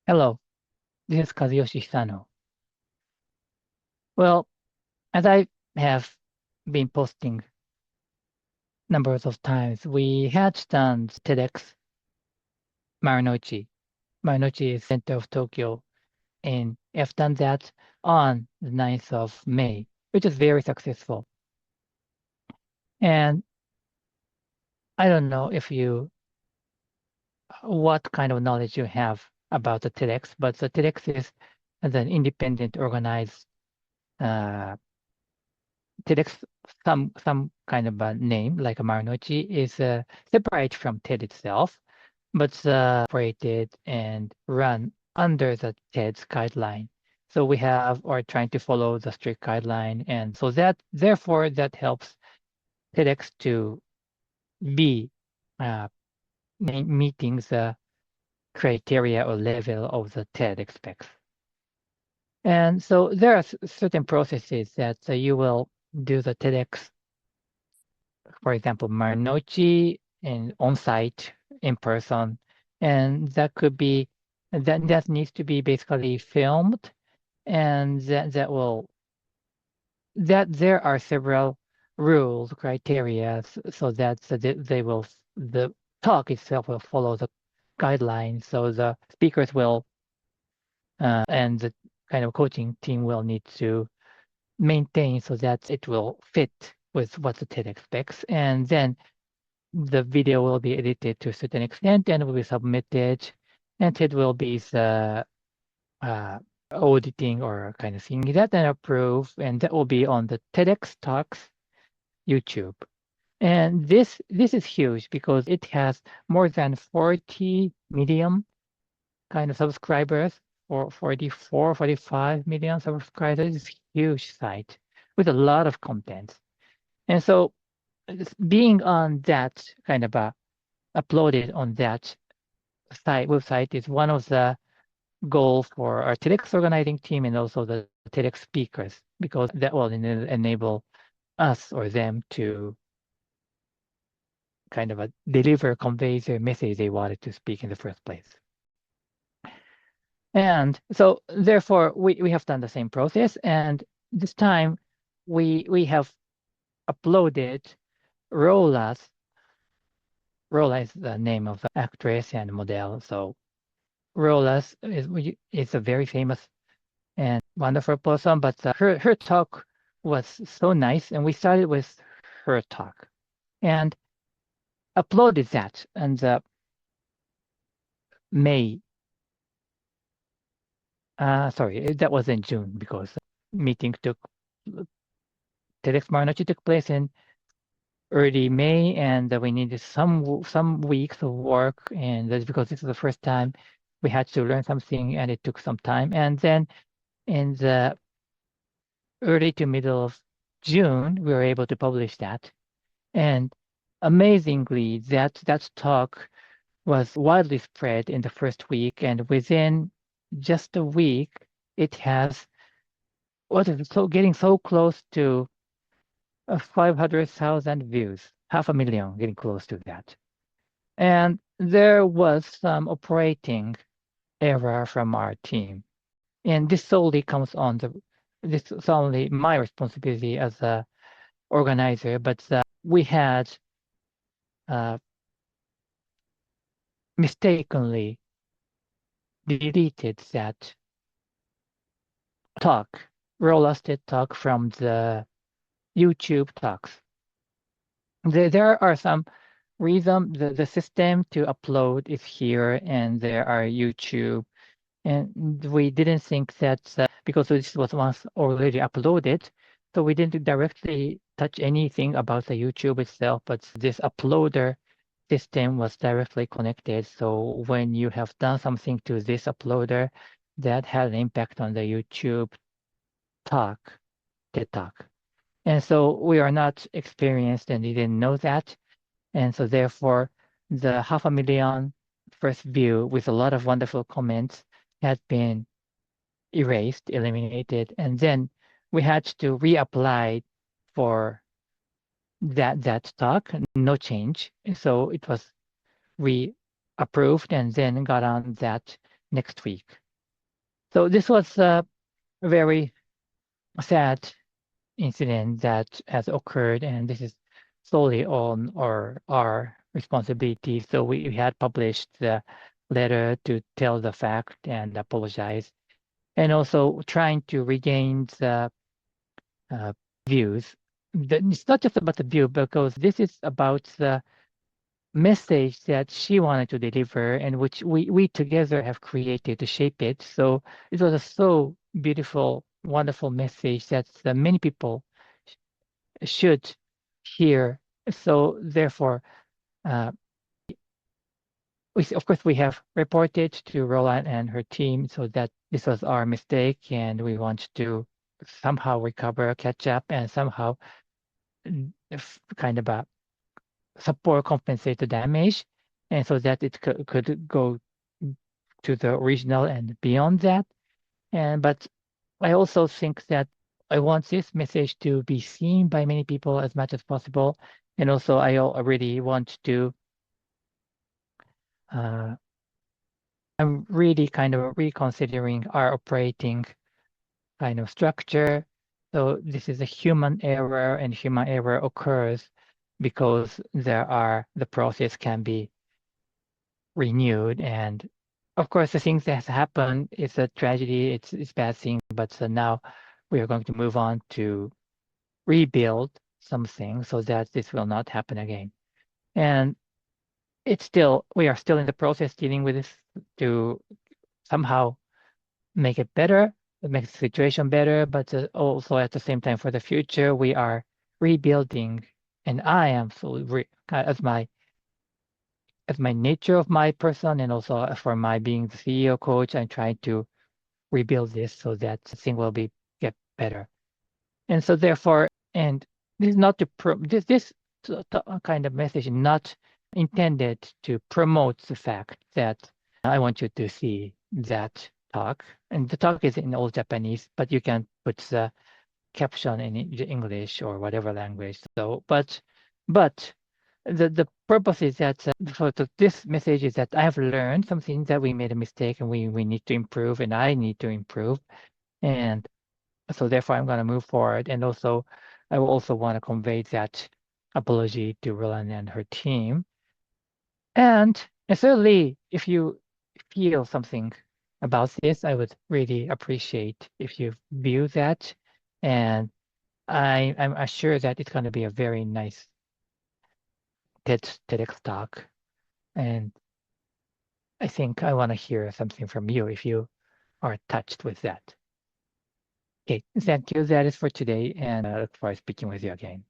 Hello, this is Kazuyoshi Hisano. Well, as I have been posting numbers of times, we had done TEDx Marunouchi. Marunouchi is center of Tokyo, and I've done that on the 9th of May, which is very successful. And I don't know what kind of knowledge you have about the TEDx, but the TEDx is an independent, organized uh, TEDx, some kind of a name like a Marunouchi is separate from TED itself, but operated and run under the TED's guideline. So we are trying to follow the strict guideline, and so therefore that helps TEDx to be uh, meeting the criteria or level of the TED expects. And so there are certain processes that you will do the TEDx, for example, Marunouchi and on-site, in person, and that needs to be basically filmed, and that there are several rules, criteria, so that the talk itself will follow the guidelines. So the speakers will and the kind of coaching team will need to maintain so that it will fit with what the TED expects, and then the video will be edited to a certain extent and will be submitted, and it will be auditing or kind of seeing that and approve, and that will be on the TEDx Talks YouTube. And this is huge because it has more than 40 million kind of subscribers, or 44, 45 million subscribers. It's a huge site with a lot of content. And so being on that kind of uploaded on that website is one of the goals for our TEDx organizing team and also the TEDx speakers, because that will enable us or them to kind of convey their message they wanted to speak in the first place. And so therefore we have done the same process, and this time we have uploaded Rola's Rola is the name of the actress and model. So Rola is a very famous and wonderful person, but her talk was so nice, and we started with her talk and uploaded that in the May. Sorry, that was in June because meeting TEDx Marunouchi took place in early May, and we needed some weeks of work, and that's because this is the first time we had to learn something, and it took some time. And then in the early to middle of June, we were able to publish that. And amazingly, that talk was widely spread in the first week, and within just a week, it has getting so close to 500,000 views, 500,000, getting close to that. And there was some operating error from our team, and this solely comes on this is only my responsibility as a organizer, but we had mistakenly deleted that talk, Rola's talk from the YouTube talks. There are some reason the system to upload is here, and there are YouTube, and we didn't think that because this was once already uploaded, so we didn't directly touch anything about the YouTube itself, but this uploader system was directly connected. So when you have done something to this uploader, that had an impact on the YouTube talk, TED Talk. And so we are not experienced and we didn't know that. And so therefore, the 500,000 first view with a lot of wonderful comments had been eliminated. And then we had to reapply for that talk, no change. So it was re-approved and then got on that next week. So this was a very sad incident that has occurred, and this is solely on our responsibility. So we had published the letter to tell the fact and apologize, and also trying to regain the uh, views. It's not just about the view, because this is about the message that she wanted to deliver, and which we together have created to shape it. So it was a so beautiful, wonderful message that many people should hear. So therefore, uh, of course, we have reported to Roland and her team so that this was our mistake, and we want to somehow recover, catch up, and somehow kind of support compensate the damage, and so that it could go to the original and beyond that. And but I also think that I want this message to be seen by many people as much as possible. And also I really want to uh, I'm really kind of reconsidering our operating kind of structure. So this is a human error, and human error occurs because the process can be renewed. And of course, the things that has happened is a tragedy. It's bad thing, but so now we are going to move on to rebuild something so that this will not happen again. And we are still in the process dealing with this to somehow make it better, make the situation better, but also at the same time for the future, we are rebuilding. And I am so as my nature of my person, and also for my being the CEO coach, I'm trying to rebuild this so that thing will be get better. And so therefore, and this is not to this kind of message is not intended to promote the fact that I want you to see that talk. And the talk is in old Japanese, but you can put the caption in English or whatever language. So, but the purpose is that this message is that I have learned something, that we made a mistake and we need to improve, and I need to improve. And so therefore I'm going to move forward. And also I will also want to convey that apology to Roland and her team. And certainly if you feel something about this, I would really appreciate if you view that. And I'm sure that it's going to be a very nice TEDx talk. And I think I want to hear something from you if you are touched with that. Okay, thank you. That is for today, and I look forward to speaking with you again.